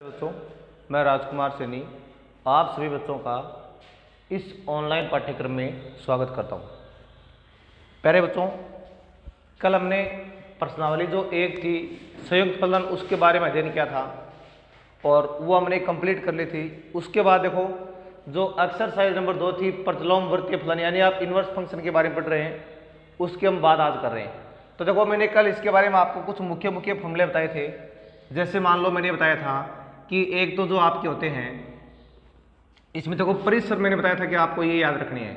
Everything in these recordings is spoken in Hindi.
बच्चों, मैं राजकुमार सैनी आप सभी बच्चों का इस ऑनलाइन पाठ्यक्रम में स्वागत करता हूं। पहले बच्चों, कल हमने प्रश्नावली जो एक थी संयुक्त फलन उसके बारे में अध्ययन किया था और वो हमने कंप्लीट कर ली थी। उसके बाद देखो जो एक्सरसाइज नंबर 2 थी प्रतिलोम वर्तीय फलन, यानी आप इन्वर्स फंक्शन के बारे में पढ़ रहे हैं, उसके हम बात आज कर रहे हैं। तो देखो मैंने कल इसके बारे में आपको कुछ मुख्य फॉर्मूले बताए थे। जैसे मान लो मैंने बताया था कि एक तो जो आपके होते हैं इसमें देखो परिसर मैंने बताया था कि आपको ये याद रखनी है।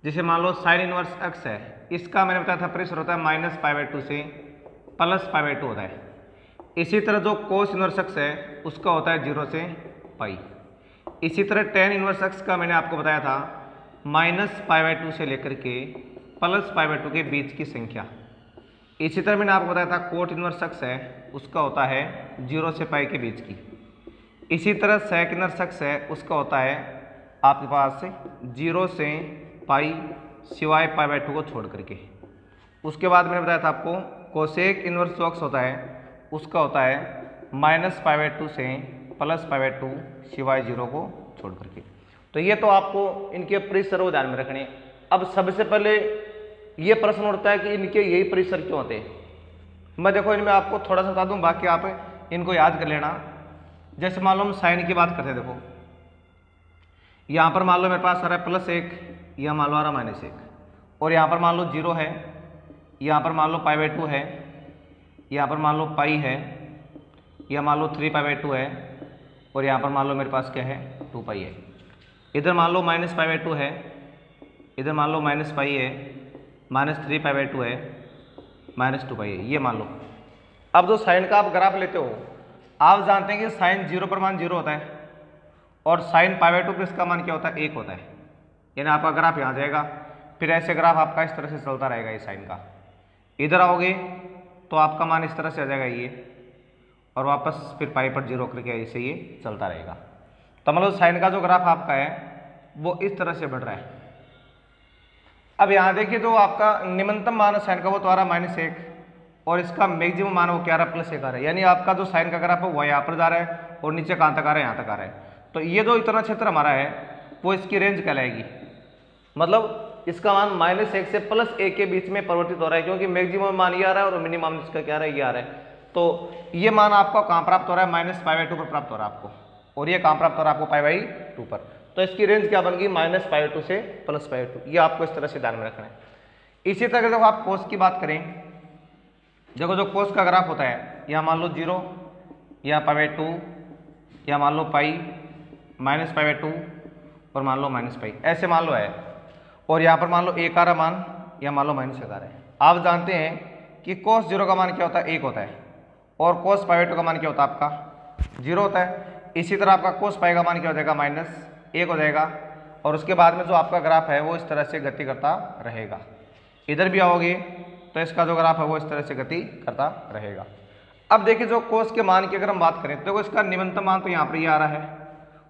जैसे मान लो साइन इनवर्स एक्स है, इसका मैंने बताया था परिसर होता है -π/2 से +π/2 होता है। इसी तरह जो कोस इनवर्स एक्स है उसका होता है 0 से पाई। इसी तरह टेन इनवर्स एक्स का मैंने आपको बताया था -π/2 से लेकर के +π/2 के बीच की संख्या। इसी तरह मैंने आपको बताया था कोट इनवर्स एक्स है उसका होता है 0 से पाई के बीच की। इसी तरह सेक इनवर्स एक्स है उसका होता है आपके पास 0 से पाई सिवाय π/2 को छोड़ करके। उसके बाद मैंने बताया था आपको कोसेक इनवर्स जो एक्स होता है उसका होता है -π/2 से +π/2 सिवाय 0 को छोड़ करके। तो ये तो आपको इनके परिसर को ध्यान में रखने। अब सबसे पहले ये प्रश्न उठता है कि इनके यही परिसर क्यों होते हैं। मैं देखो इनमें आपको थोड़ा सा बता दूं, बाकी आप इनको याद कर लेना। जैसे मान लो हम साइन की बात करते हैं, देखो यहाँ पर मान लो मेरे पास आ रहा है +1, यहाँ मान लो आ रहा है -1, और यहाँ पर मान लो 0 है, यहाँ पर मान लो π/2 है, यहाँ पर मान लो पाई है, यहाँ मान लो 3π/2 है, और यहाँ पर मान लो मेरे पास क्या है 2 पाई है। इधर मान लो -π/2 है, इधर मान लो -पाई है, -3π/2 है, -2 पाई है, ये मान लो। अब जो साइन का आप ग्राफ लेते हो, आप जानते हैं कि साइन 0 पर मान 0 होता है और साइन π/2 पर इसका मान क्या होता है 1 होता है। यानी आपका ग्राफ यहाँ जाएगा, फिर ऐसे ग्राफ आपका इस तरह से चलता रहेगा ये साइन का। इधर आओगे तो आपका मान इस तरह से आ जाएगा ये, और वापस फिर पाई पर 0 करके ऐसे ये चलता रहेगा। तो मतलब साइन का जो ग्राफ आपका है वो इस तरह से बढ़ रहा है। अब यहाँ देखिए जो आपका निम्नतम मान है साइन का वो तो आ रहा है -1, और इसका मैक्सिमम मान वो क्या आ रहा है +1 आ रहा है। यानी आपका जो साइन का ग्राफ है वो यहाँ पर जा रहा है और नीचे कहाँ तक आ रहा है, यहाँ तक आ रहा है। तो ये जो इतना क्षेत्र हमारा है वो इसकी रेंज कहलाएगी। मतलब इसका मान -1 से +1 के बीच में परिवर्तित हो रहा है, क्योंकि मैक्सिमम मान ये आ रहा है और मिनिमम इसका क्या आ रहा है, ये आ रहा है। तो ये मान आपको कहाँ प्राप्त हो रहा है, -π/2 पर प्राप्त हो रहा है आपको, और ये कहाँ प्राप्त हो रहा है आपको π/2 पर। तो इसकी रेंज क्या बन गई -π/2 से +π/2। ये आपको इस तरह से ध्यान में रखना है। इसी तरह जब आप कोस की बात करें, देखो जो कोस का ग्राफ होता है, यहाँ मान लो 0, यहाँ π/2, यहाँ मान लो पाई, -π/2 और मान लो -पाई, ऐसे मान लो है। और यहाँ पर मान लो 1 आ रहा मान, या मान लो -1 आ रहा है। आप जानते हैं कि कोस 0 का मान क्या होता है 1 होता है, और कोस π/2 का मान क्या होता है आपका 0 होता है। इसी तरह आपका कोस पाई का मान क्या हो जाएगा -1 हो जाएगा, और उसके बाद में जो आपका ग्राफ है वो इस तरह से गति करता रहेगा। इधर भी आओगे तो इसका जो ग्राफ है वो इस तरह से गति करता रहेगा। अब देखिए जो कोस के मान की अगर हम बात करें तो देखो इसका निम्नतम मान तो यहाँ पर ये आ रहा है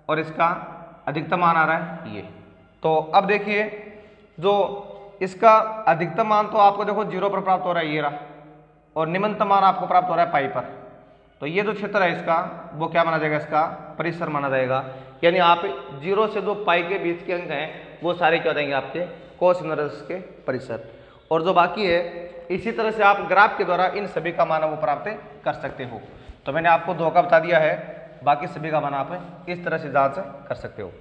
और इसका अधिकतम मान आ रहा है ये। तो अब देखिए जो इसका अधिकतम मान तो आपको देखो 0 पर प्राप्त हो रहा है ये रहा, और निम्नतम मान आपको प्राप्त हो रहा है पाई पर। तो ये जो क्षेत्र है इसका वो क्या माना जाएगा, इसका परिसर माना जाएगा। यानी आप 0 से 2 पाई के बीच के अंक हैं वो सारे क्या हो जाएंगे आपके कोस इनवर्स के परिसर, और जो बाकी है इसी तरह से आप ग्राफ के द्वारा इन सभी का मान वो प्राप्त कर सकते हो। तो मैंने आपको 2 का बता दिया है, बाकी सभी का मान आप इस तरह से जांच कर सकते हो।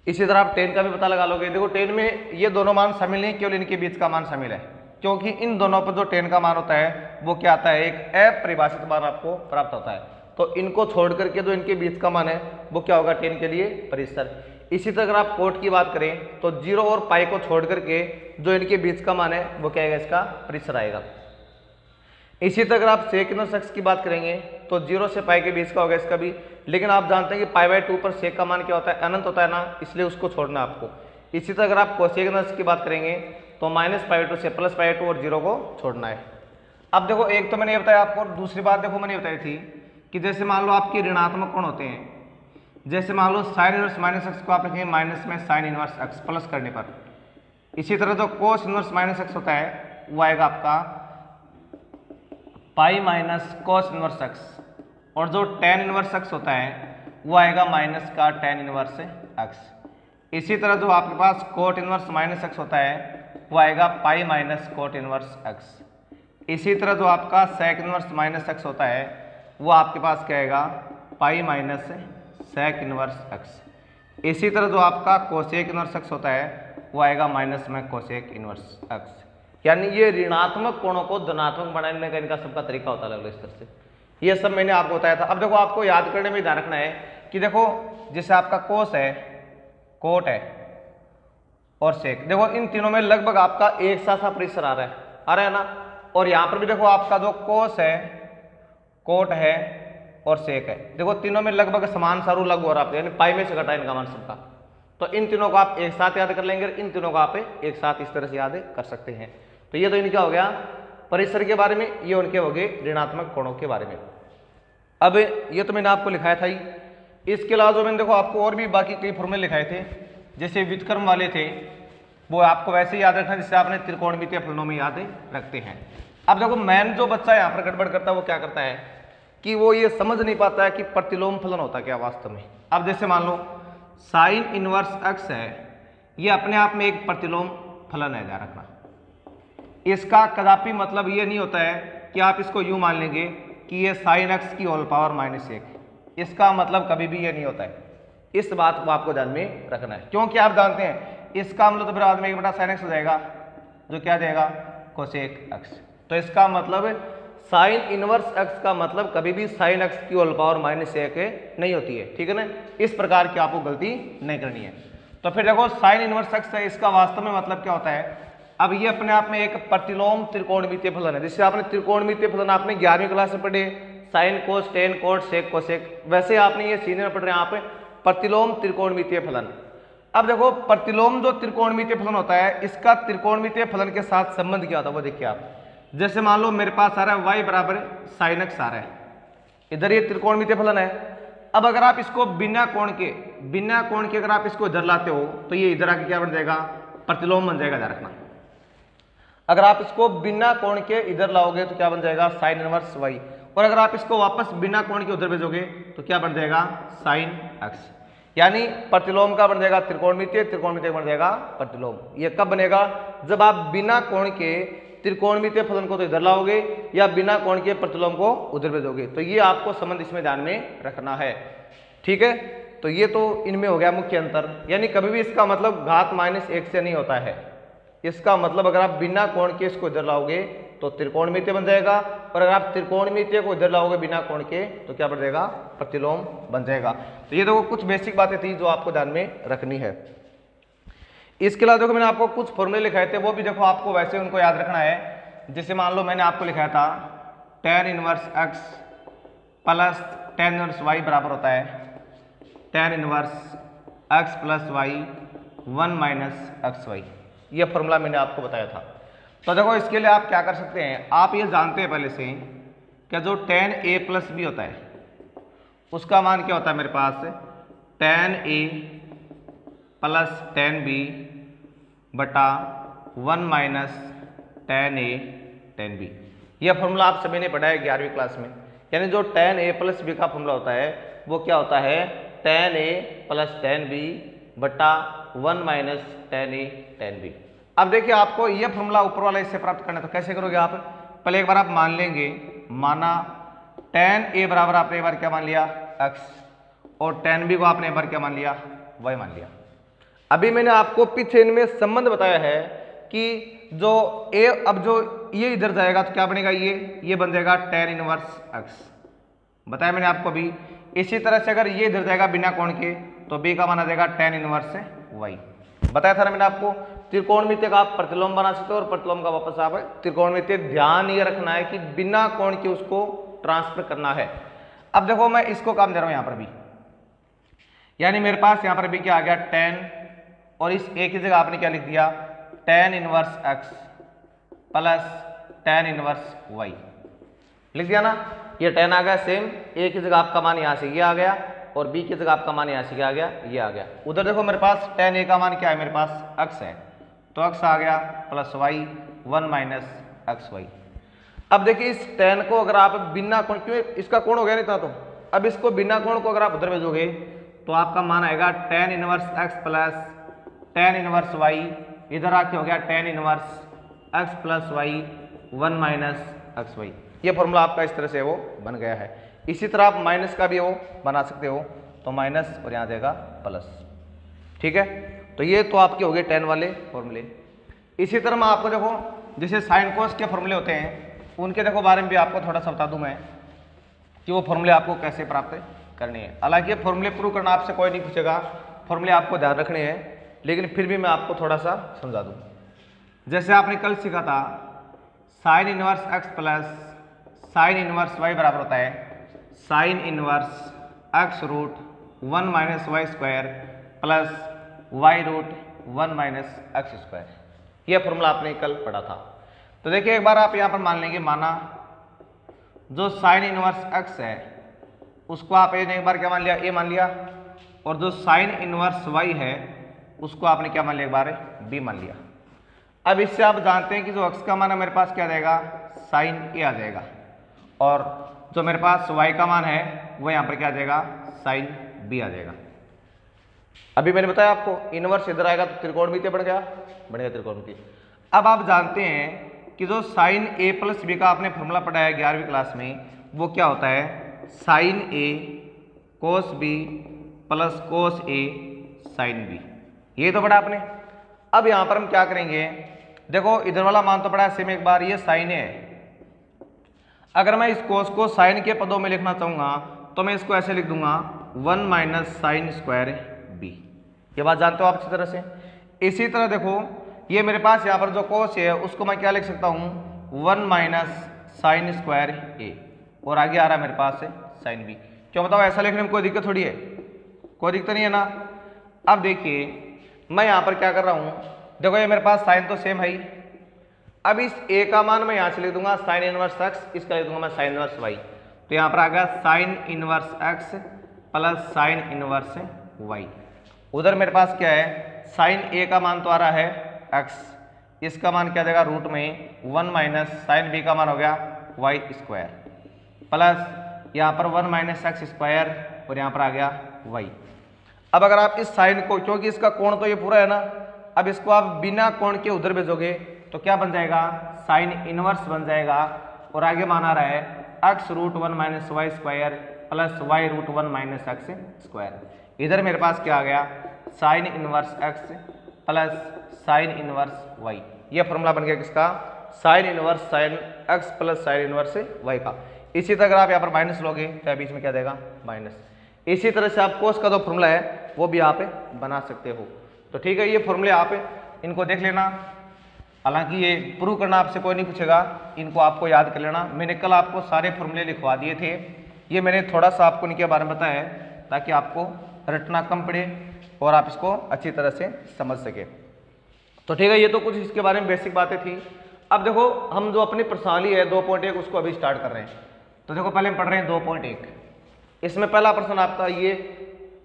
इसी तरह आप 10 का भी पता लगा लोगे। देखो 10 में ये दोनों मान शामिल नहीं, केवल इनके बीच का मान शामिल है, क्योंकि इन दोनों पर जो 10 का मान होता है वो क्या आता है, एक अपरिभाषित मान आपको प्राप्त होता है। तो इनको छोड़ करके जो इनके बीच का मान है वो क्या होगा 10 के लिए परिसर। इसी तरह अगर आप कोट की बात करें तो 0 और पाई को छोड़ करके जो इनके बीच का मान है वो क्या आएगा, इसका परिसर आएगा। इसी तरह अगर आप सेक इनवर्स एक्स की बात करेंगे तो 0 से पाई के बीच का होगा इसका भी, लेकिन आप जानते हैं कि π/2 पर सेक का मान क्या होता है, अनंत होता है ना, इसलिए उसको छोड़ना आपको। इसी तरह अगर आप कोसेक इनवर्स की बात करेंगे तो -π/2 से +π/2 और 0 को छोड़ना है। अब देखो एक तो मैंने ये बताया आपको, दूसरी बात देखो मैंने बताई थी कि जैसे मान लो आपके ऋणात्मक कोण होते हैं, जैसे मान लो साइन इनवर्स -x को आप लिखेंगे माइनस में साइन इनवर्स x प्लस करने पर। इसी तरह जो कोस इनवर्स -x होता है वो आएगा आपका pi minus cos inverse x और जो tan इनवर्स x होता है वो आएगा माइनस का tan इनवर्स x। इसी तरह जो आपके पास कोट इनवर्स माइनस x होता है वो आएगा pi minus cot inverse x। इसी तरह जो आपका सेक इनवर्स माइनस x होता है वो आपके पास क्या आएगा pi minus sec inverse x। इसी तरह जो आपका कोसेक इनवर्स x होता है वो आएगा माइनस में कोसेक इनवर्स x। यानी ये ऋणात्मक कोणों को धनात्मक बनाने का इनका सबका तरीका होता है इस तरह से। ये सब मैंने आपको बताया था। अब देखो आपको याद करने में ध्यान रखना है कि देखो जैसे आपका कोस है, कोट है और सेक, देखो इन तीनों में लगभग आपका एक सा परिसर आ रहा है ना। और यहाँ पर भी देखो आपका जो कोस है, कोट है और सेक है, देखो तीनों में लगभग समान सारू लागू हो रहा है, यानी पाई में से घटा इनका मान सबका। तो इन तीनों को आप एक साथ याद कर लेंगे, इन तीनों को आप एक साथ इस तरह से याद कर सकते हैं। तो ये तो इनका हो गया परिसर के बारे में, ये उनके हो गए ऋणात्मक कोणों के बारे में। अब ये तो मैंने आपको लिखाया था ही। इसके अलावा जो मैंने देखो आपको और भी बाकी कई फॉर्मूले लिखाए थे, जैसे व्युत्क्रम वाले थे, वो आपको वैसे ही याद रखना जिससे आपने त्रिकोणमितीय फलनों में याद रखते हैं। अब देखो मैन जो बच्चा यहाँ पर गड़बड़ करता है वो क्या करता है कि वो ये समझ नहीं पाता है कि प्रतिलोम फलन होता क्या वास्तव में। अब जैसे मान लो साइन इनवर्स x है, ये अपने आप में एक प्रतिलोम फलन है, ध्यान रखना। इसका कदापि मतलब ये नहीं होता है कि आप इसको यूं मान लेंगे कि ये साइन x की होल पावर -1, इसका मतलब कभी भी ये नहीं होता है। इस बात को आपको ध्यान में रखना है, क्योंकि आप जानते हैं इसका मतलब तो फिर बाद में 1 बटा साइन x हो जाएगा, जो क्या जाएगा कोसेक x। तो इसका मतलब साइन इनवर्स x का मतलब कभी भी साइन x की होल पावर -1 नहीं होती है, ठीक है ना। इस प्रकार की आपको गलती नहीं करनी है। तो फिर देखो साइन इनवर्स x है, इसका वास्तव में मतलब क्या होता है। अब ये अपने आप में एक प्रतिलोम त्रिकोणमितीय फलन है, जिससे आपने त्रिकोणमितीय फलन आपने 11वीं क्लास में पढ़े, sine cos tan cot sec cosec, वैसे आपने ये सीनियर में पढ़ रहे हैं आप प्रतिलोम त्रिकोणमितीय फलन। अब देखो प्रतिलोम जो त्रिकोणमितीय फलन होता है, इसका त्रिकोणमितीय फलन के साथ संबंध क्या होता है वो देखिए आप। जैसे मान लो मेरे पास आ रहा है y बराबर साइन x आ रहा है, इधर ये त्रिकोणमितीय फलन है। अब अगर आप इसको बिना कोण के अगर आप इसको इधर लाते हो तो ये इधर आके क्या बन जाएगा, प्रतिलोम बन जाएगा, ध्यान रखना। अगर आप इसको बिना कोण के इधर लाओगे तो क्या बन जाएगा साइन इनवर्स y, और अगर आप इसको वापस बिना कोण के उधर भेजोगे तो क्या बन जाएगा साइन x। यानी प्रतिलोम का बन जाएगा त्रिकोणमितीय, त्रिकोणमितीय बन जाएगा प्रतिलोम। ये कब बनेगा, जब आप बिना कोण के त्रिकोणमितीय फलन को तो इधर लाओगे या बिना कोण के प्रतिलोम को उधर भेजोगे। तो ये आपको संबंध इसमें ध्यान में रखना है, ठीक है। तो ये तो इनमें हो गया मुख्य अंतर, यानी कभी भी इसका मतलब घात -1 से नहीं होता है। इसका मतलब अगर आप बिना कोण के इसको इधर लाओगे तो त्रिकोणमितीय बन जाएगा, और अगर आप त्रिकोणमितीय को इधर लाओगे बिना कोण के तो क्या बन जाएगा, प्रतिलोम बन जाएगा। तो ये देखो कुछ बेसिक बातें थी जो आपको ध्यान में रखनी है। इसके अलावा देखो मैंने आपको कुछ फॉर्मूले लिखाए थे, वो भी देखो आपको वैसे उनको याद रखना है। जैसे मान लो मैंने आपको लिखाया था tan inverse x plus tan inverse y बराबर होता है tan inverse x plus y 1 minus xy। ये फॉर्मूला मैंने आपको बताया था। तो देखो इसके लिए आप क्या कर सकते हैं, आप ये जानते हैं पहले से कि जो tan a प्लस b होता है उसका मान क्या होता है मेरे पास, tan a plus tan b बटा 1 minus tan a tan b। यह फॉर्मूला आप सभी ने पढ़ा है 11वीं क्लास में। यानी जो tan a प्लस b का फॉर्मूला होता है वो क्या होता है, tan a plus tan b बटा 1 minus tan a tan b। अब देखिए आपको यह फॉर्मूला ऊपर वाला इससे प्राप्त करना है, तो कैसे करोगे आप, पहले एक बार आप मान लेंगे, माना tan a बराबर आपने एक बार क्या मान लिया x, और tan b को आपने एक बार क्या मान लिया y मान लिया। अभी मैंने आपको पीछे इनमें संबंध बताया है कि जो a, अब जो ये इधर जाएगा तो क्या बनेगा, ये बन जाएगा tan इनवर्स x, बताया मैंने आपको अभी। इसी तरह से अगर ये इधर जाएगा बिना कोण के तो b का मान आ जाएगा tan इनवर्स y, बताया था ना मैंने आपको। त्रिकोणमितीय का आप प्रतिलोम बना सकते हो और प्रतिलोम का वापस आप त्रिकोणमितीय। ध्यान ये रखना है कि बिना कोण के उसको ट्रांसफर करना है। अब देखो मैं इसको काम दे रहा हूं यहां पर भी, यानी मेरे पास यहां पर भी क्या आ गया tan, और इस a की जगह आपने क्या लिख दिया tan inverse x plus tan inverse y लिख दिया ना। ये tan आ गया सेम, a की जगह आपका मान यहां से ये आ गया और b की जगह आपका मान यहां से क्या आ गया, ये आ गया। उधर देखो मेरे पास tan a का मान क्या है, मेरे पास x है, तो x आ गया प्लस y 1 माइनस xy। अब देखिए इस tan को अगर आप बिना कोण, क्यों इसका कोण हो गया नहीं था, तो अब इसको बिना कोण को अगर आप उधर भेजोगे तो आपका मान आएगा tan inverse x plus tan inverse y, इधर आके हो गया tan inverse x plus Y 1 minus X Y. ये फॉर्मूला आपका इस तरह से वो बन गया है। इसी तरह आप माइनस का भी वो बना सकते हो, तो माइनस और यहाँ जाएगा प्लस। ठीक है, तो ये तो आपके हो गए tan वाले फॉर्मूले। इसी तरह मैं आपको देखो जैसे साइन कोस के फॉर्मूले होते हैं उनके देखो बारे में भी आपको थोड़ा सा बता दूं मैं कि वो फॉर्मूले आपको कैसे प्राप्त करने हैं। हालांकि ये फॉर्मूले प्रूव करना आपसे कोई नहीं पूछेगा, फॉर्मूले आपको ध्यान रखने हैं, लेकिन फिर भी मैं आपको थोड़ा सा समझा दूं। जैसे आपने कल सीखा था sine inverse x plus sine inverse y बराबर होता है sine inverse x root 1 minus Y square plus y root 1 minus X square. यह फॉर्मूला आपने कल पढ़ा था। तो देखिए एक बार आप यहाँ पर मान लेंगे, माना जो साइन इनवर्स x है उसको आप एक बार क्या मान लिया, a मान लिया, और जो साइन इनवर्स y है उसको आपने क्या मान लिया, एक बार b मान लिया। अब इससे आप जानते हैं कि जो x का मान है मेरे पास क्या आ जाएगा, साइन a आ जाएगा, और जो मेरे पास y का मान है वो यहाँ पर क्या आ जाएगा, साइन b आ जाएगा। अभी मैंने बताया आपको इनवर्स इधर आएगा तो त्रिकोणमितीय बन गया त्रिकोणमितीय। अब आप जानते हैं कि जो साइन a प्लस बी का आपने फॉर्मूला पढ़ा है 11वीं क्लास में, वो क्या होता है, sine a cos b plus cos a sine b। ये तो पढ़ा आपने। अब यहाँ पर हम क्या करेंगे, देखो इधर वाला मान तो पढ़ा है सेम, एक बार ये साइन है। अगर मैं इस कोस को साइन के पदों में लिखना चाहूंगा तो मैं इसको ऐसे लिख दूंगा 1 माइनस साइन स्क्वायर बी। ये बात जानते हो आप अच्छी तरह से। इसी तरह देखो ये मेरे पास यहाँ पर जो कोस है उसको मैं क्या लिख सकता हूँ, 1 माइनस साइन स्क्वायर ए, और आगे आ रहा है मेरे पास है साइन बी। क्यों बताओ, ऐसा लिखने में कोई दिक्कत थोड़ी है, कोई दिक्कत नहीं है ना। अब देखिए मैं यहाँ पर क्या कर रहा हूँ, देखो ये मेरे पास साइन तो सेम है ही। अब इस a का मान मैं यहाँ से लिख दूंगा साइन इनवर्स x, इसका लिख दूंगा मैं साइन इनवर्स y। तो यहाँ पर आ गया sine inverse x plus sine inverse y। उधर मेरे पास क्या है, साइन a का मान तो आ रहा है x, इसका मान क्या देगा रूट में 1 माइनस साइन b का मान हो गया y स्क्वायर, प्लस यहाँ पर 1 माइनस एक्स स्क्वायर, और यहाँ पर आ गया y। अब अगर आप इस साइन को, क्योंकि इसका कोण तो ये पूरा है ना, अब इसको आप बिना कोण के उधर भेजोगे तो क्या बन जाएगा, साइन इनवर्स बन जाएगा, और आगे माना रहा है x root 1 minus Y square plus y root 1 minus X square. इधर मेरे पास क्या आ गया, sine inverse x plus sine inverse y। ये फॉर्मूला बन गया किसका, sine inverse sine x plus sine inverse y का। इसी तरह अगर आप यहाँ पर माइनस लोगे तो बीच में क्या देगा, माइनस। इसी तरह से आप कोस का जो फॉर्मूला है वो भी आप बना सकते हो। तो ठीक है, ये फॉर्मूले आप इनको देख लेना। हालांकि ये प्रूव करना आपसे कोई नहीं पूछेगा, इनको आपको याद कर लेना। मैंने कल आपको सारे फॉर्मूले लिखवा दिए थे, ये मैंने थोड़ा सा आपको इनके बारे में बताया है ताकि आपको रटना कम पड़े और आप इसको अच्छी तरह से समझ सके। तो ठीक है, ये तो कुछ इसके बारे में बेसिक बातें थी। अब देखो हम जो अपनी प्रश्नावली है 2.1 उसको अभी स्टार्ट कर रहे हैं। तो देखो पहले हम पढ़ रहे हैं 2.1। इसमें पहला प्रश्न आपका ये,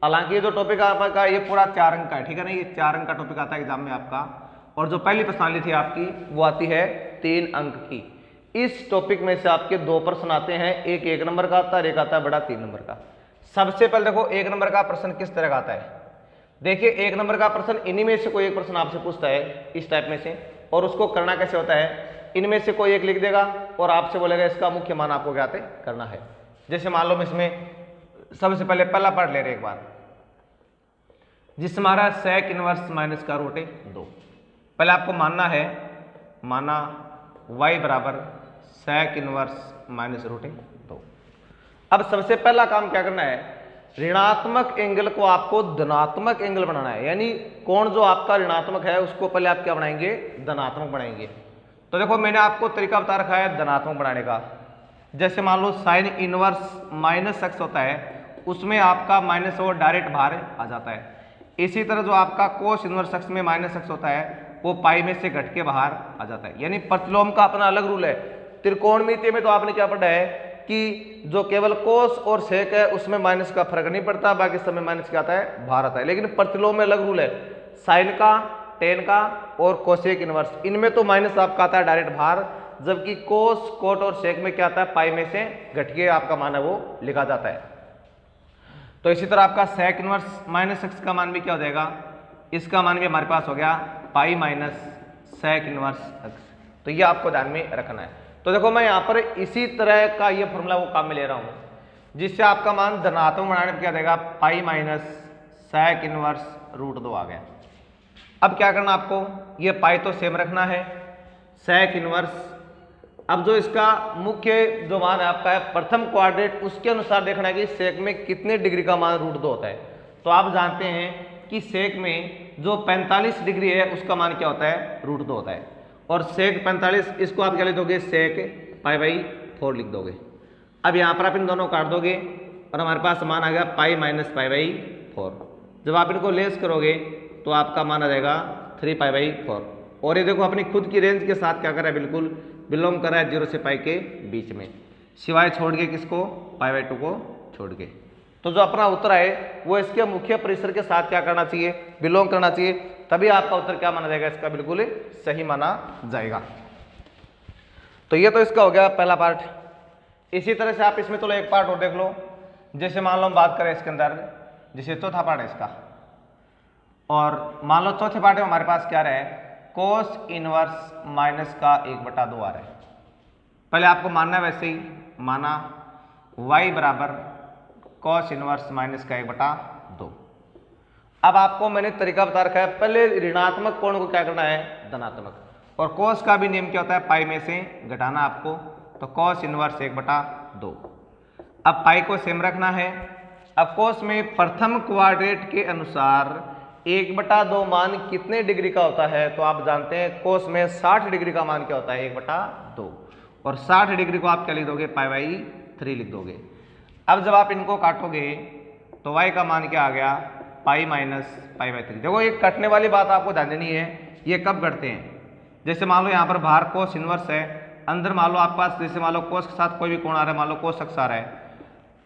हालांकि ये जो टॉपिक आपका ये पूरा 4 अंक का है, ठीक है ना, ये 4 अंक का टॉपिक आता है एग्जाम में आपका। और जो पहली प्रश्नावली थी आपकी वो आती है 3 अंक की। इस टॉपिक में से आपके 2 प्रश्न आते हैं, एक 1 नंबर का आता है, एक आता है बड़ा 3 नंबर का। सबसे पहले देखो 1 नंबर का प्रश्न किस तरह का आता है। देखिए 1 नंबर का प्रश्न इन्हीं में से कोई एक प्रश्न आपसे पूछता है इस टाइप में से, और उसको करना कैसे होता है, इनमें से कोई एक लिख देगा और आपसे बोलेगा इसका मुख्य मान आपको क्या करना है। जैसे मान लो इसमें सबसे पहले पहला पार्ट ले रहे एक बार, जिसमें हमारा सेक इनवर्स माइनस का रूट 2। पहले आपको मानना है, माना y बराबर सेक इनवर्स माइनस रूट 2। अब सबसे पहला काम क्या करना है, ऋणात्मक एंगल को आपको धनात्मक एंगल बनाना है। यानी कोण जो आपका ऋणात्मक है उसको पहले आप क्या बनाएंगे, धनात्मक बनाएंगे। तो देखो मैंने आपको तरीका बता रखा है धनात्मक बनाने का। जैसे मान लो साइन इनवर्स माइनस एक्स होता है, उसमें आपका माइनस वो डायरेक्ट बाहर आ जाता है। इसी तरह जो आपका कोस इनवर्स एक्स में माइनस एक्स होता है वो पाई में से घट के बाहर आ जाता है। यानी प्रतिलोम का अपना अलग रूल है। त्रिकोणमितीय में तो आपने क्या पढ़ा है कि जो केवल कोस और सेक है उसमें माइनस का फर्क नहीं पड़ता, बाकी सब में माइनस क्या आता है, बाहर आता है। लेकिन प्रतिलोम में अलग रूल है, साइन का, टेन का और कोसेक इनवर्स, इनमें तो माइनस आपका आता है डायरेक्ट बाहर, जबकि कोस, कोट और सेक में क्या आता है, पाई में से घट के आपका मान है वो लिखा जाता है। तो इसी तरह आपका सेक इनवर्स माइनस एक्स का मान भी क्या हो जाएगा, इसका मान भी हमारे पास हो गया pi minus sec inverse X. तो ये आपको ध्यान में रखना है। तो देखो मैं यहाँ पर इसी तरह का ये फॉर्मूला वो काम में ले रहा हूँ, जिससे आपका मान धनात्मक बनाने पर क्या देगा, pi minus sec inverse root 2 आ गया। अब क्या करना आपको, ये पाई तो सेम रखना है, सेक इनवर्स, अब जो इसका मुख्य जो मान है आपका है प्रथम क्वाड्रेंट, उसके अनुसार देखना है कि सेक में कितने डिग्री का मान रूट 2 होता है। तो आप जानते हैं कि सेक में जो 45 डिग्री है उसका मान क्या होता है, रूट 2 होता है। और सेक 45, इसको आप क्या लिख दोगे, सेक पाई बाई 4 लिख दोगे। अब यहाँ पर आप इन दोनों काट दोगे और हमारे पास मान आ गया पाई माइनस पाई बाई 4। जब आप इनको लेस करोगे तो आपका मान आ जाएगा 3 पाई बाई 4। और ये देखो अपनी खुद की रेंज के साथ क्या कर रहा है, बिल्कुल बिलोंग कर रहा है 0 से पाई के बीच में, सिवाय छोड़ के किसको, पाई बाई 2 को छोड़ के। तो जो अपना उत्तर है वो इसके मुख्य परिसर के साथ क्या करना चाहिए, बिलोंग करना चाहिए, तभी आपका उत्तर क्या माना जाएगा, इसका बिल्कुल सही माना जाएगा। तो ये तो इसका हो गया पहला पार्ट। इसी तरह से आप इसमें चलो एक पार्ट और देख लो। जैसे मान लो हम बात करें इसके अंदर, जैसे चौथा पार्ट है इसका, और मान लो चौथे पार्ट में हमारे पास क्या रहा है, कोस इनवर्स माइनस का 1/2 आ रहा है। पहले आपको मानना है वैसे ही, माना y बराबर कॉस इनवर्स माइनस का 1/2। अब आपको मैंने तरीका बता रखा है, पहले ऋणात्मक कोण को क्या करना है, धनात्मक, और कोस का भी नियम क्या होता है, पाई में से घटाना आपको, तो कॉस इनवर्स 1/2। अब पाई को सेम रखना है। अब कोस में प्रथम क्वाड्रेंट के अनुसार 1/2 मान कितने डिग्री का होता है, तो आप जानते हैं कोस में 60 डिग्री का मान क्या होता है, 1/2, और 60 डिग्री को आप क्या लिख दोगे, पाई बाई 3 लिख दोगे। अब जब आप इनको काटोगे तो y का मान क्या आ गया, पाई माइनस पाई बाई 3। देखो ये कटने वाली बात आपको ध्यान देनी है, ये कब कटते हैं, जैसे मान लो यहाँ पर बाहर कोस इनवर्स है, अंदर मान लो आपके पास जैसे मान लो कोस के साथ कोई भी कोण आ रहा है, मान लो कोस एक्स आ रहा है,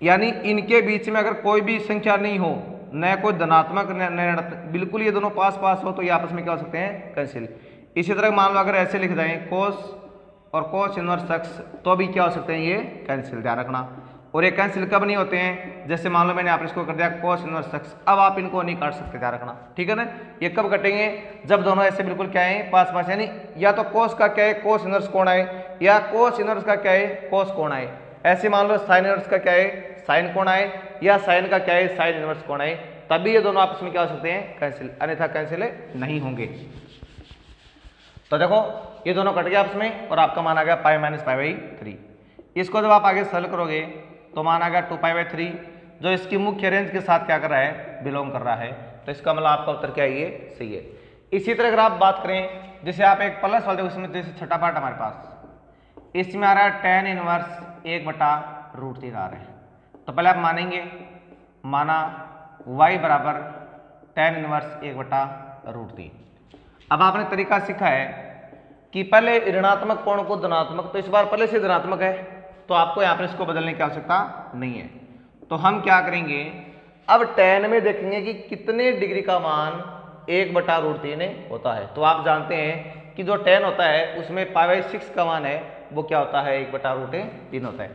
यानी इनके बीच में अगर कोई भी संख्या नहीं हो, न कोई धनात्मक न ऋणात्मक, बिल्कुल ये दोनों पास पास हो, तो ये आपस में क्या हो सकते हैं, कैंसिल। इसी तरह मान लो अगर ऐसे लिख जाए कोस और कोस इनवर्स एक्स, तो भी क्या हो सकते हैं, ये कैंसिल, ध्यान रखना। और ये कैंसिल कब नहीं होते हैं, जैसे मान लो मैंने आप इसको कर दिया कोस इनवर्स एक्स, अब आप इनको नहीं काट सकते, ध्यान रखना, ठीक है ना। ये कब कटेंगे, जब दोनों ऐसे बिल्कुल क्या है, पास पास, यानी या तो कोस का क्या है, कोस इनवर्स कोण आए, या कोस इनवर्स का क्या है, कोस कोण आए। ऐसे मान लो साइन इनवर्स का क्या है, साइन कोण आए, या साइन का क्या है, साइन इनवर्स कोण आए, तभी ये दोनों आपस में क्या हो सकते हैं, कैंसिल, अन्यथा कैंसिल नहीं होंगे। तो देखो ये दोनों कट गए आपस में, और आपका मान आ गया पाई माइनस पाई बाई 3। इसको जब आप आगे सरल करोगे तो मान आ गया 2 पाई बाई 3, जो इसकी मुख्य रेंज के साथ क्या कर रहा है, बिलोंग कर रहा है। तो इसका मतलब आपका उत्तर क्या है, ये सही है। इसी तरह अगर आप बात करें, जैसे आप एक प्लस वाले उसमें, जैसे छठा पार्ट हमारे पास, इसमें आ रहा है tan इनवर्स 1/√3 आ रहा है। तो पहले आप मानेंगे, माना y बराबर tan इनवर्स 1/√3। अब आपने तरीका सीखा है कि पहले ऋणात्मक कोण को धनात्मक, तो इस बार पहले से धनात्मक है, तो आपको यहाँ पर इसको बदलने की आवश्यकता नहीं है। तो हम क्या करेंगे, अब tan में देखेंगे कि कितने डिग्री का मान 1/√3 होता है। तो आप जानते हैं कि जो tan होता है उसमें पाई बाई 6 का मान है, वो क्या होता है, 1/√3 होता है।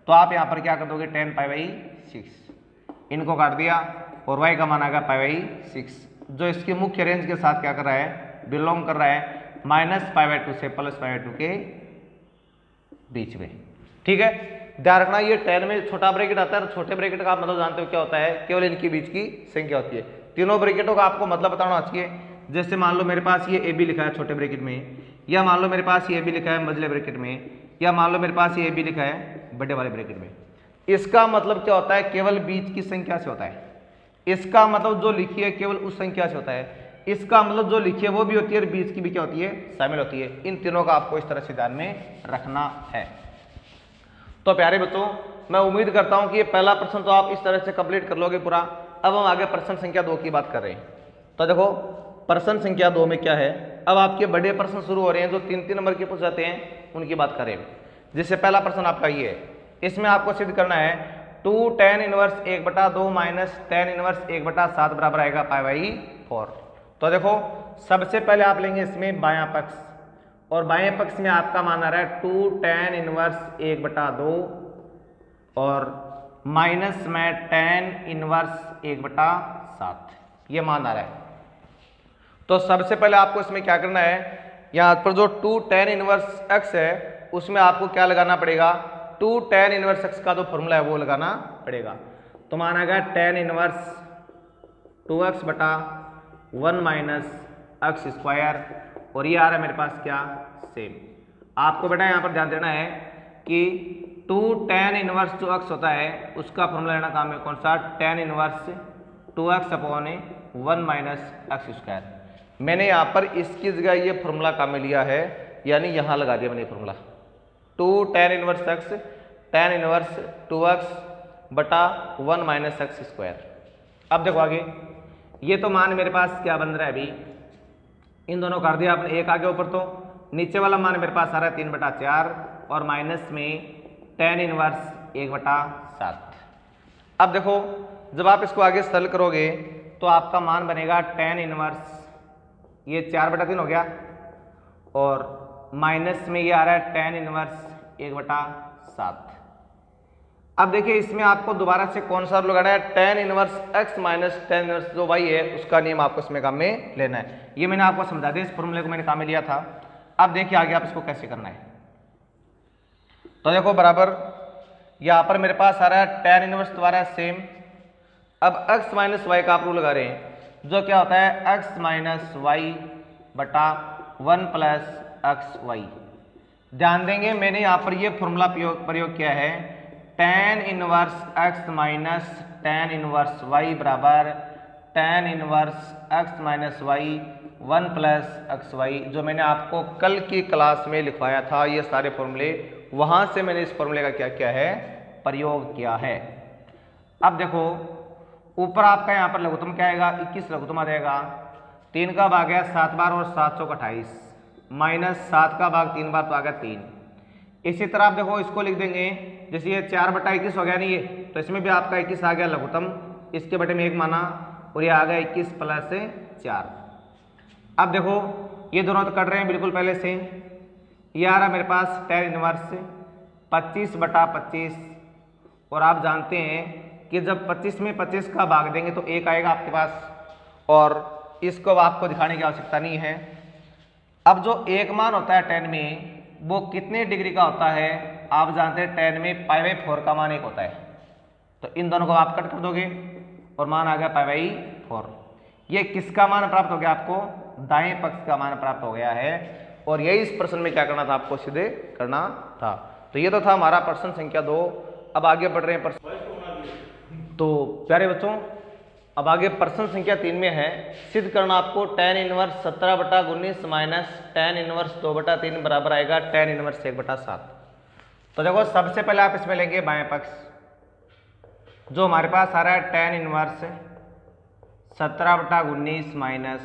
तो आप यहाँ पर क्या कर दोगे, tan पाई बाई 6, इनको काट दिया, और y का मान आ गया पाई बाई 6, जो इसकी मुख्य रेंज के साथ क्या कर रहा है, बिलोंग कर रहा है, माइनस पाई बाई 2 से प्लस पाई बाई 2 के बीच में, ठीक है। ध्यान रखना ये tan में छोटा ब्रैकेट आता है, और छोटे ब्रैकेट का आप मतलब जानते हो क्या होता है, केवल इनके बीच की संख्या होती है। तीनों ब्रैकेटों का आपको मतलब बताना चाहिए। जैसे मान लो मेरे पास ये ए बी लिखा है छोटे ब्रैकेट में, या मान लो मेरे पास ये ए बी लिखा है मझले ब्रैकेट में, या मान लो मेरे पास ये ए बी लिखा है बड़े वाले ब्रैकेट में। इसका मतलब क्या होता है, केवल बीच की संख्या से होता है। इसका मतलब जो लिखी है केवल उस संख्या से होता है, इसका मतलब जो लिखी है वो भी होती है, और बीच की भी क्या होती है, शामिल होती है। इन तीनों का आपको इस तरह से ध्यान में रखना है। तो प्यारे बच्चों, मैं उम्मीद करता हूं कि ये पहला प्रश्न तो आप इस तरह से कंप्लीट कर लोगे पूरा। अब हम आगे प्रश्न संख्या 2 की बात कर रहे हैं। तो देखो प्रश्न संख्या 2 में क्या है, अब आपके बड़े प्रश्न शुरू हो रहे हैं जो 3-3 नंबर के पूछ जाते हैं, उनकी बात करें। जैसे पहला प्रश्न आपका ये है, इसमें आपको सिद्ध करना है 2 tan inverse 1/2 minus tan inverse 1/7 बराबर आएगा पाई बाई 4। तो देखो सबसे पहले आप लेंगे इसमें बायां पक्ष, और बाएं पक्ष में आपका मान आ रहा है 2 tan इनवर्स 1/2, और माइनस में टेन इनवर्स 1/7 ये मान आ रहा है। तो सबसे पहले आपको इसमें क्या करना है, यहाँ पर जो 2 tan इनवर्स x है उसमें आपको क्या लगाना पड़ेगा, 2 tan इनवर्स x का जो फॉर्मूला है वो लगाना पड़ेगा। तो मान आएगा tan इनवर्स 2x बटा 1 माइनस एक्स स्क्वायर, और ये आ रहा है मेरे पास क्या, सेम। आपको बेटा यहाँ पर ध्यान देना है कि 2 tan इनवर्स जो x होता है उसका फॉर्मूला लेना काम है कौन सा, tan inverse 2x upon 1 minus X square. मैंने यहाँ पर इसकी जगह ये फॉर्मूला काम में लिया है, यानी यहाँ लगा दिया मैंने formula 2 tan inverse x tan inverse 2x बटा 1 माइनस एक्स स्क्वायर। अब देखो आगे, ये तो मान मेरे पास क्या बन रहा है, अभी इन दोनों कर दिया आपने, एक आगे ऊपर, तो नीचे वाला मान मेरे पास आ रहा है 3/4 और माइनस में tan इनवर्स 1/7। अब देखो जब आप इसको आगे सरल करोगे तो आपका मान बनेगा tan इनवर्स ये 4/3 हो गया, और माइनस में ये आ रहा है tan इनवर्स 1/7। अब देखिए इसमें आपको दोबारा से कौन सा लगाना है, tan inverse x minus tan inverse जो y है उसका नियम आपको इसमें काम में लेना है। ये मैंने आपको समझा दिया, इस फॉर्मूले को मैंने काम में लिया था। अब देखिए आगे आप इसको कैसे करना है। तो देखो बराबर यहाँ पर मेरे पास आ रहा है tan इनवर्स दोबारा सेम। अब x माइनस वाई का आप रूल लगा रहे हैं, जो क्या होता है x माइनस वाई बटा 1 प्लस एक्स वाई। ध्यान देंगे मैंने यहाँ पर ये फॉर्मूला प्रयोग किया है, tan inverse x minus tan inverse y बराबर tan inverse x minus y 1 plus X Y, जो मैंने आपको कल की क्लास में लिखवाया था। ये सारे फॉर्मूले वहाँ से मैंने इस फॉर्मूले का क्या किया है, प्रयोग किया है। अब देखो ऊपर आपका यहाँ पर लघुत्तम क्या आएगा, 21 लघुत्तम आ जाएगा। 3 का भाग है 7 बार और 7 चौक 28, माइनस 7 का भाग 3 बार तो आ गया 3। इसी तरह आप देखो इसको लिख देंगे, जैसे ये 4/21 हो गया नहीं ये, तो इसमें भी आपका 21 आ गया लघुत्तम, इसके बटे में 1 माना और ये आ गया 21 प्लस 4। अब देखो ये दोनों तो कट रहे हैं बिल्कुल पहले से। ये आ रहा मेरे पास tan इनवर्स 25/25, और आप जानते हैं कि जब 25 में 25 का भाग देंगे तो 1 आएगा आपके पास, और इसको आपको दिखाने की आवश्यकता नहीं है। अब जो एक मान होता है tan में वो कितने डिग्री का होता है, आप जानते हैं tan में π/4 का मान 1 होता है। तो इन दोनों को आप कट कर दोगे और मान आ गया π/4। ये किसका मान प्राप्त हो गया आपको, दाएं पक्ष का मान प्राप्त हो गया है। और यही इस प्रश्न में क्या करना था, आपको सीधे करना था। तो ये तो था हमारा प्रश्न संख्या 2। अब आगे बढ़ रहे हैं प्रश्न। तो प्यारे बच्चों अब आगे प्रश्न संख्या 3 में है, सिद्ध करना आपको tan inverse 17/19 minus tan inverse 2/3 बराबर आएगा tan इनवर्स 1/7। तो देखो सबसे पहले आप इसमें लेंगे बाएं पक्ष, जो हमारे पास आ रहा है tan inverse 17/19 minus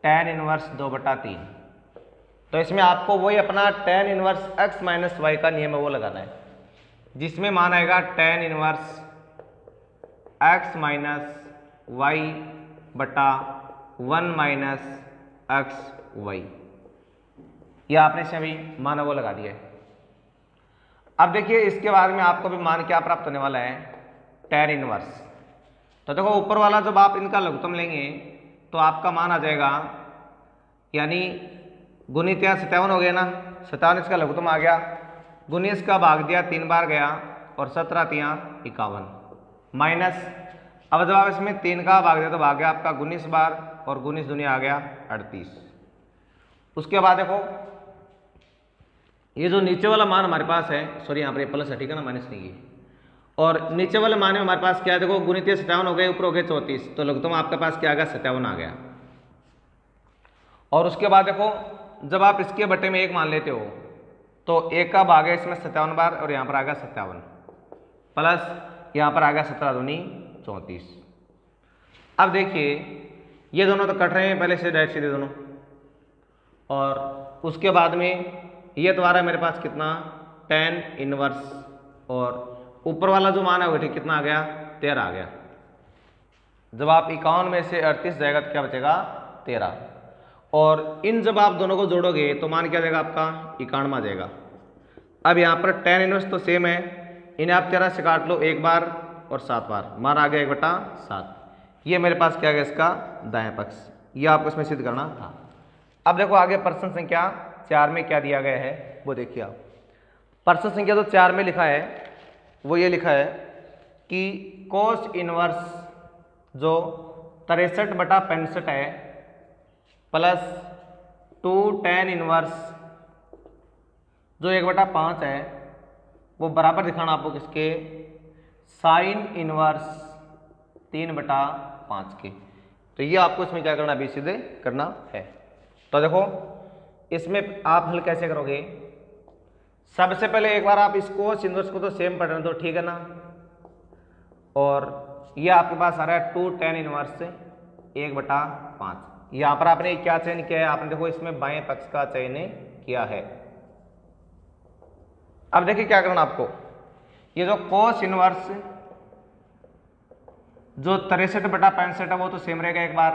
tan inverse 2/3। तो इसमें आपको वही अपना tan inverse x minus Y का नियम है वो लगाना है, जिसमें मान आएगा tan inverse x minus Y बटा 1 माइनस एक्स वाई। यह आपने इसमें भी मान वो लगा दिया है। अब देखिए इसके बाद में आपको भी मान क्या प्राप्त होने वाला है, tan इनवर्स। तो देखो ऊपर वाला जब आप इनका लघुत्तम लेंगे तो आपका मान आ जाएगा, यानी गुणित 57 हो गया ना, 57 इसका लघुत्तम आ गया, गुणित का भाग दिया 3 बार गया और 17 × 51 माइनस, अब जब आप इसमें 3 का भाग दिया तो भाग गया आपका 19 बार और 19 दुनिया आ गया 38। उसके बाद देखो ये जो नीचे वाला मान हमारे पास है, सॉरी यहाँ पर ये प्लस है ठीक है ना, माइनस नहीं है। और नीचे वाले मान में हमारे पास क्या है, देखो गुणित 57 हो गए, ऊपर हो गए 34, तो लघुत्तम आपके पास क्या आ गया 57 आ गया। और उसके बाद देखो जब आप इसके बटे में 1 मान लेते हो तो 1 का भाग है इसमें 57 बार और यहाँ पर आ गया 57 प्लस यहाँ पर आ गया 17 दूनी 34। अब देखिए ये दोनों तो कट रहे हैं पहले से डायरेक्ट सीधे दोनों, और उसके बाद में ये तुम्हारा मेरे पास कितना tan इनवर्स, और ऊपर वाला जो मान है वो ठीक कितना आ गया 13 आ गया। जब आप 51 में से 38 जाएगा तो क्या बचेगा 13, और इन जब आप दोनों को जोड़ोगे तो मान क्या जाएगा आपका 91 आ जाएगा। अब यहाँ पर tan इनवर्स तो सेम है, इन्हें आप 13 से काट लो, 1 बार और 7 बार, मान आ गया 1/7। ये मेरे पास क्या आ गया इसका दायां पक्ष, ये आपको इसमें सिद्ध करना था। अब देखो आगे प्रश्न संख्या 4 में क्या दिया गया है वो देखिए आप। प्रश्न संख्या जो 4 में लिखा है वो ये लिखा है कि कोस इनवर्स जो 63/65 है प्लस 2 tan इनवर्स जो 1/5 है वो बराबर दिखाना आपको किसके, साइन इनवर्स 3/5 के। तो ये आपको इसमें क्या करना भी सीधे करना है। तो देखो इसमें आप हल कैसे करोगे, सबसे पहले एक बार आप इसको इनवर्स को तो सेम पढ़ने दो, ठीक है ना। और ये आपके पास आ रहा है 2 tan इनवर्स 1/5। यहाँ पर आपने क्या चयन किया है, आपने देखो इसमें बाएं पक्ष का चयन किया है। अब देखिए क्या करना आपको, ये जो कोस इनवर्स जो 63/65 है वो तो सेम रहेगा एक बार,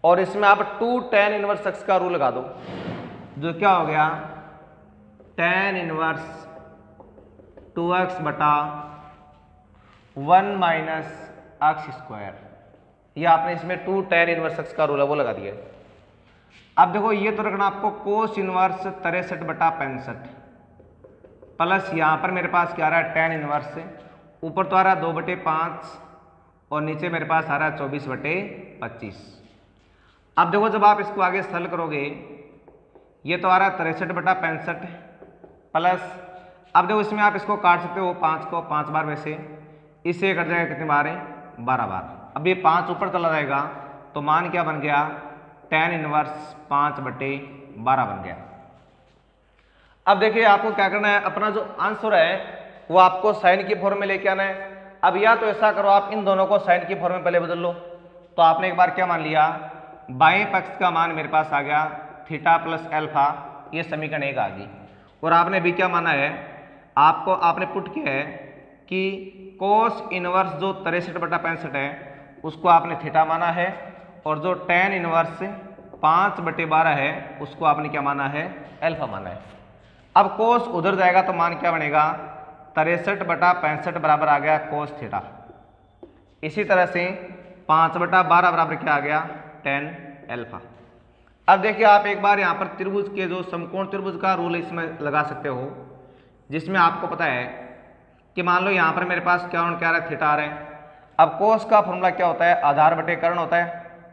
और इसमें आप 2 tan इनवर्स x का रूल लगा दो, जो क्या हो गया tan इनवर्स 2x/1 - x²। ये आपने इसमें 2 tan इनवर्स x का रूल है वो लगा दिया। अब देखो ये तो रखना आपको कोस इनवर्स 63/65 प्लस यहाँ पर मेरे पास क्या आ रहा है tan इनवर्स, ऊपर तो आ रहा है 2/5 और नीचे मेरे पास आ रहा है 24/25। अब देखो जब आप इसको आगे सरल करोगे ये तो आ रहा है 63/65 प्लस, अब देखो इसमें आप इसको काट सकते हो 5 को 5 बार में से, इससे कट जाएगा कितने बार है 12 बार। अब ये 5 ऊपर चला जाएगा तो मान क्या बन गया tan इनवर्स 5/12 बन गया। अब देखिए आपको क्या करना है, अपना जो आंसर है वो आपको साइन की फॉर्म में लेके आना है। अब या तो ऐसा करो आप इन दोनों को साइन की फॉर्म में पहले बदल लो, तो आपने एक बार क्या मान लिया, बाएं पक्ष का मान मेरे पास आ गया थीटा प्लस अल्फा, ये समीकरण 1 आ गई। और आपने भी क्या माना है, आपको आपने पुट किया है कि कोस इनवर्स जो 63/65 है उसको आपने थीटा माना है, और जो tan इनवर्स 5/12 है उसको आपने क्या माना है अल्फा माना है। अब कोस उधर जाएगा तो मान क्या बनेगा 63/65 बराबर आ गया कोस थीटा। इसी तरह से 5/12 बराबर क्या आ गया tan अल्फा। अब देखिए आप एक बार यहाँ पर त्रिभुज के जो समकोण त्रिभुज का रूल इसमें लगा सकते हो, जिसमें आपको पता है कि मान लो यहाँ पर मेरे पास क्या आ रहा है थीटा आ रहा है। अब कोस का फॉर्मूला क्या होता है, आधार बटे कर्ण होता है,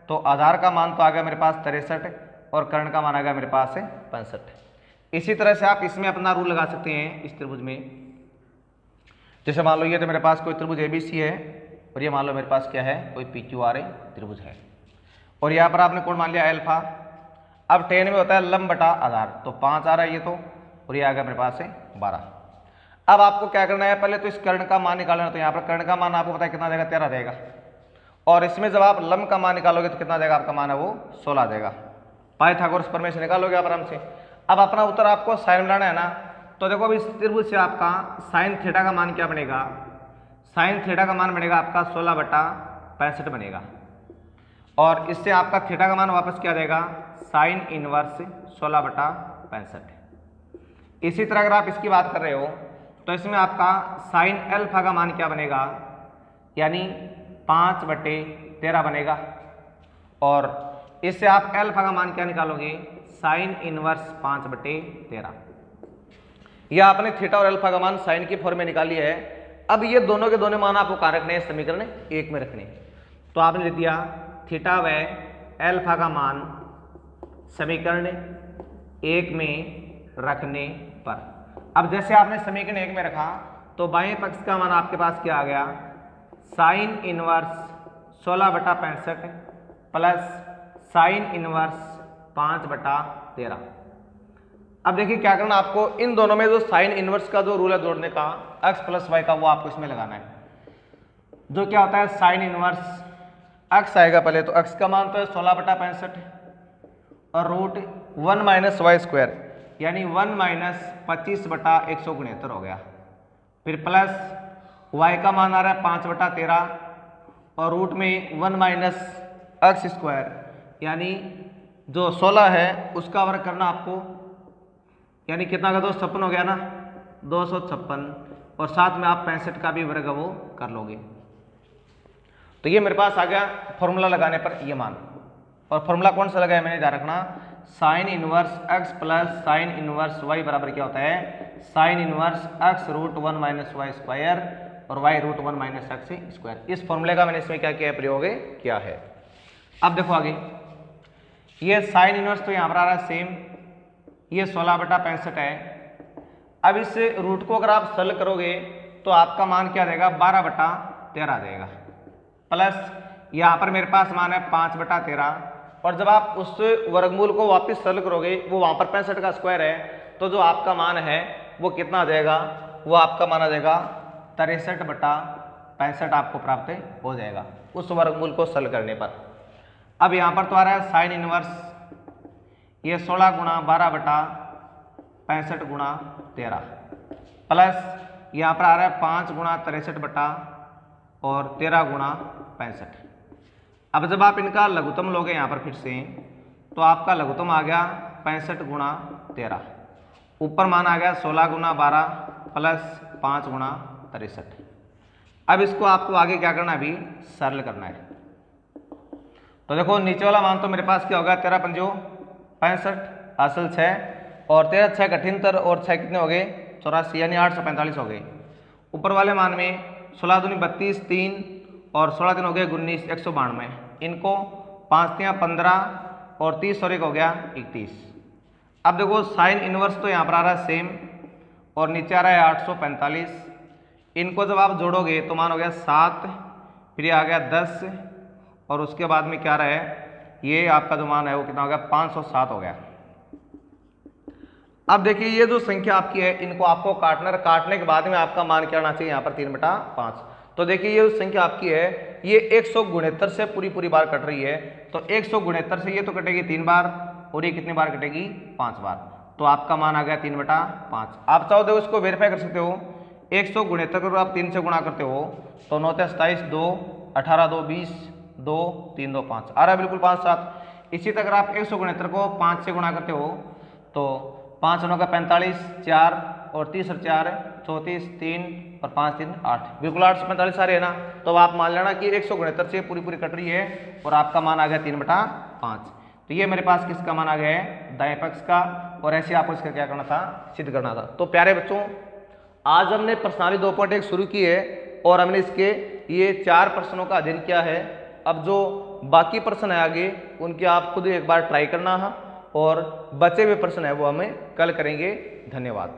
तो आधार का मान तो आ गया मेरे पास 63 और कर्ण का मान आ गया मेरे पास है 65। इसी तरह से आप इसमें अपना रूल लगा सकते हैं इस त्रिभुज में। जैसे मान लो ये तो मेरे पास कोई त्रिभुज एबीसी है और ये मान लो मेरे पास क्या है कोई पीक्यूआर त्रिभुज है, और यहाँ पर आपने कोण मान लिया अल्फा। अब tan में होता है लंब बटा आधार, तो 5 आ रहा है ये तो, और ये आ गया मेरे पास है 12। अब आपको क्या करना है, पहले तो इस कर्ण का मान निकालना है, तो यहाँ पर कर्ण का मान आपको पता है कितना जाएगा 13 जाएगा, और इसमें जब आप लंब का मान निकालोगे तो कितना जाएगा आपका मान है वो 16 आ जाएगा। पाइथागोरस प्रमेय से निकालोगे आप आराम से। अब अपना उत्तर आपको साइन बनाना है ना, तो देखो अब इस त्रिभुज से आपका साइन थीटा का मान क्या बनेगा, साइन थीटा का मान बनेगा आपका 16/65 बनेगा, और इससे आपका थीटा का मान वापस क्या देगा साइन इनवर्स 16/65। इसी तरह अगर आप इसकी बात कर रहे हो तो इसमें आपका साइन अल्फा का मान क्या बनेगा, यानी 5/13 बनेगा, और इससे आप अल्फा का मान क्या निकालोगे साइन इनवर्स 5/13। यह आपने थीटा और अल्फा का मान साइन की फॉर्म में निकाली है। अब ये दोनों के दोनों मान आपको कहाँ रखने हैं, समीकरण 1 में रखने। तो आपने लिख दिया थीटा व अल्फा का मान समीकरण 1 में रखने पर। अब जैसे आपने समीकरण 1 में रखा तो बाएं पक्ष का मान आपके पास क्या आ गया sine inverse 16/65 plus sine inverse 5/13। अब देखिए क्या करना आपको, इन दोनों में जो साइन इनवर्स का जो रूल है जोड़ने का x + y का, वो आपको इसमें लगाना है। जो क्या होता है साइन इनवर्स x आएगा पहले, तो x का मान तो है 16/65 और रूट 1 - y², यानी 1 - 25/169 हो गया। फिर प्लस y का मान आ रहा है 5/13 और रूट में 1 - x², यानी जो 16 है उसका वर्ग करना आपको, यानी कितना का 256 हो गया ना 256, और साथ में आप 65 का भी वर्ग वो कर लोगे। तो ये मेरे पास आ गया फॉर्मूला लगाने पर ये मान। और फॉर्मूला कौन सा लगाया मैंने ध्यान रखना, sine inverse x plus sine inverse y बराबर क्या होता है, sine inverse x root 1 minus Y square और y root 1 minus X square. इस फॉर्मूले का मैंने इसमें क्या किया है, प्रयोग किया है। अब देखो आगे, ये साइन इनवर्स तो यहाँ पर आ रहा है सेम, ये 16/65 है। अब इस रूट को अगर आप सरल करोगे तो आपका मान क्या देगा, 12/13 देगा, प्लस यहाँ पर मेरे पास मान है 5/13। और जब आप उस वर्गमूल को वापस सरल करोगे, वो वहाँ पर 65 का स्क्वायर है, तो जो आपका मान है वो कितना आ जाएगा, वो आपका मान आ जाएगा 63/65 आपको प्राप्त हो जाएगा उस वर्गमूल को सरल करने पर। अब यहाँ पर तो आ रहा है साइन इनवर्स, ये 16 गुणा 12/65 गुणा 13, प्लस यहाँ पर आ रहा है 5 गुणा 63 और 13 गुणा 65। अब जब आप इनका लघुत्तम लोगे यहाँ पर फिर से, तो आपका लघुत्तम आ गया 65 गुणा 13, ऊपर मान आ गया 16 गुणा 12 प्लस 5 गुणा 63। अब इसको आपको आगे क्या करना है, अभी सरल करना है। तो देखो नीचे वाला मान तो मेरे पास क्या होगा, 13 पंजो 65 असल 6 और 13 6 78 और 6 कितने हो गए 84, यानी 845 हो गए। ऊपर वाले मान में 16 दूनी 32 3 और 16 दिन हो गए 19 192। इनको 5 3 15 और 30 और 1 हो गया 31। अब देखो साइन इनवर्स तो यहाँ पर आ रहा है सेम और नीचे आ रहा है 845। इनको जब आप जोड़ोगे तो मान हो गया 7, फिर ये आ गया 10 और उसके बाद में क्या रहा है, ये आपका जो मान है वो कितना हो गया 507 हो गया। अब देखिए ये जो संख्या आपकी है, इनको आपको काटने के बाद में आपका मान क्या आना चाहिए, यहाँ पर 3/5। तो देखिए ये जो संख्या आपकी है ये 169 से पूरी बार कट रही है। तो 169 से ये तो कटेगी 3 बार और ये कितनी बार कटेगी 5 बार। तो आपका मान आ गया 3/5। आप चाहो तो इसको वेरीफाई कर सकते हो, 169 को आप 3 से गुणा करते हो तो 9 27 2 18 2 20 2 3 2 5 आ रहा है बिल्कुल 5 7। इसी तरह अगर आप 169 को 5 से गुणा करते हो तो 5 9 का 45 4 और 30 और 4 34 3 और 5 3 8, बिल्कुल 845 आ रहे हैं ना। तो अब आप मान लेना कि 169 से पूरी कट रही है और आपका मान आ गया 3/5। तो ये मेरे पास किसका मान आ गया है, दाएं पक्ष का। और ऐसे आपको इसका क्या करना था, सिद्ध करना था। तो प्यारे बच्चों, आज हमने प्रश्नावली 2.1 शुरू की है और हमने इसके ये 4 प्रश्नों का अध्ययन किया है। अब जो बाकी प्रश्न है आगे, उनके आप खुद एक बार ट्राई करना है और बचे हुए प्रश्न है वो हमें कल करेंगे। धन्यवाद।